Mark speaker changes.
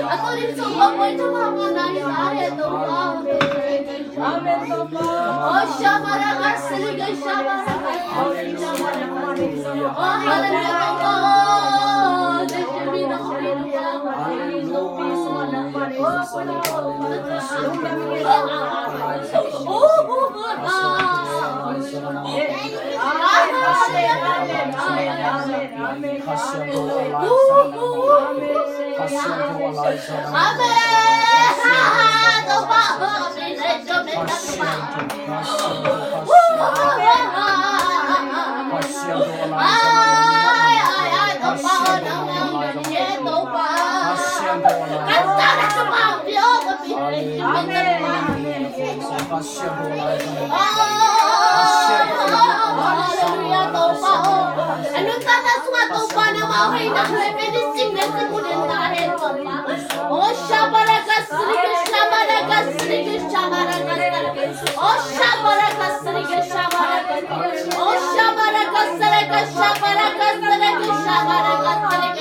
Speaker 1: Ako rin sa baboy sa mga nangyari ito. Oh, Shamarakas, Saliga Shamarakas. Oh, hallelujah, God. Oh, Shabarakas, Shabarakas, Shabarakas, oh, Shabarakas, Shabarakas, oh, Shabarakas, Shabarakas, Shabarakas, Shabarakas,